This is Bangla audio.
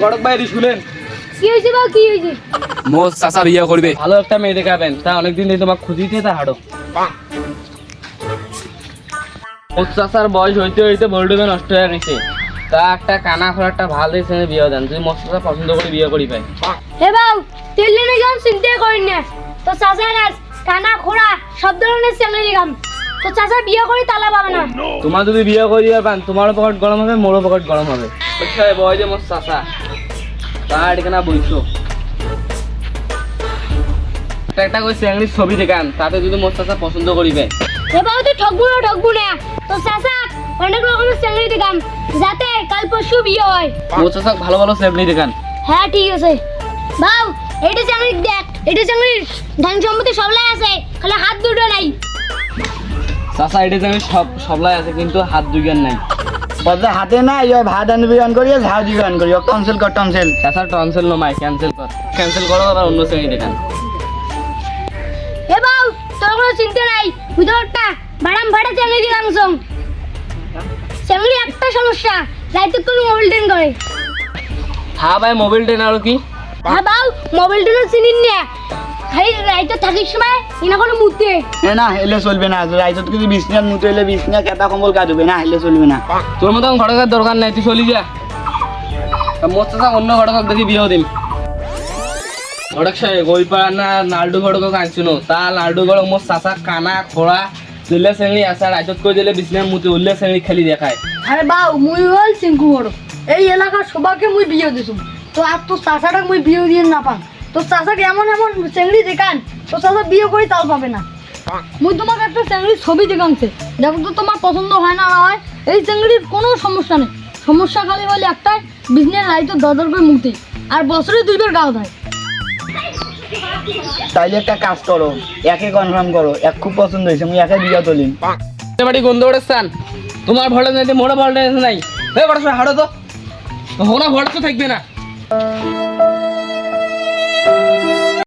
গড়ক ভাই শুনেন, কি হয়েছে বা কি হয়েছে? মোর চাচা বিয়ে করবে। ভালো একটা মেয়ে দেখাবেন, তা অনেকদিন ধরে তোমাকে খুঁজিতে তা হাঁটো। মোর চাচার বয়স হইতে হইতে বলডুবে নষ্ট হয়ে গেছে, তা একটা কানা খোলা একটা ভালো ছেলে বিয়ে দেন, যদি মোর চাচা পছন্দ করে বিয়ে করি পাই। হে বাউ, তেলে নে গাম চিন্তা করেন না। তো চাচা গাছ কানা খোড়া সব ধরনের চ্যাংড়ি গাম। তো চাচা বিয়ে করে তালা পাবে না। তোমার যদি বিয়ে করিয়া পান, তোমারও পকেট গরম হবে, মোরও পকেট গরম হবে। বয় যে মোর চাচা তার এখানে বইছো একটা করে চ্যাংড়ির ছবি দেখান, তাতে যদি মোর চাচা পছন্দ করিবে। হে বাউ, তুই ঠকবো না। তো চাচা অনেক রকমের চ্যাংড়ি দেখাম, যাতে কাল পরশু বিয়ে হয়। মোর চাচা ভালো ভালো চ্যাংড়ি দেখান। হ্যাঁ ঠিক আছে বাউ, এটা চ্যাংড়ি দেখ, এটা চ্যাংড়ির ধান সম্পত্তি সবলাই আছে, খালি হাত দুটো নাই। চাচা এটা চ্যাংড়ি সবলাই আছে, কিন্তু হাত দুইগান নাই। বদলে হাতে না ইয়ে ভাত আনবি গান করি ঝাউ দি গান করি টনসেল কর টনসেল। চাচা টনসেল নমাই, ক্যান্সেল করো, আবার অন্য চ্যাংড়ি দেখান। হে বাউ, তোর কোনো চিন্তা নাই, ভিতরটা বাড়াম ভাড়া চ্যাংড়ি দিলাম সং। চ্যাংড়ি একটা সমস্যা, রাইতে কোনো মোবাইল টেন করে। হ্যাঁ ভাই, মোবাইল টেন আর কি? হ্যাঁ বাউ, মোবাইল টেন চিনিন না, খালি রাইতে থাকির সময় ইনা কোনো মুতে। না এলে চলবে না, রাইজত কিছু বিছনাত মুতে এলে বিছনা কেতা কম্বল কাটবে না, এলে চলবে না। তোর মতন ঘটকের দরকার নাই, তুই চলি যা। মোর চাচা অন্য ঘটকক দেখি বিয়েও দিন। ঘটক সাহেব ওই পাড়া না নাল্ডু ঘটকক আনছিল, তা নাল্ডু ঘটক মোর চাচা কানা খোড়া তুললে শ্রেণী আসা রাইজত করে দিলে বিছনা মুতে উল্লে শ্রেণী খেলি দেখায়। আরে বাউ, মুই হল সিংকু বড়, এই এলাকার সবাইকে মুই বিয়ে দিছুম। তো আর তোর চাচাটাকে মুই বিয়ে দিয়ে না পান, তোর চাচাকে এমন এমন চেংড়ি দেখান, তোর চাচা বিয়ে করে তাল পাবে না। মুই তোমাকে একটা চেংড়ির ছবি দেখানছে, দেখো তো তোমার পছন্দ হয় না হয়। এই চেংড়ির কোনো সমস্যা নেই, সমস্যা খালি হলে একটাই, বিজনেস রাইতো দরদর করে মুক্তি, আর বছরে 2 বার গাও দেয়। তাইলে একটা কাজ করো, একে কনফার্ম করো, এক খুব পছন্দ হয়েছে, আমি একে বিয়ে তুলিম। বাড়ি গন্ধ ওড়েছেন, তোমার ভোল্টেজ নাই, মোড়ে ভোল্টেজ নাই। এই বড় হাড়ো তো হোনা ভোল্টেজ তো থাকবে না।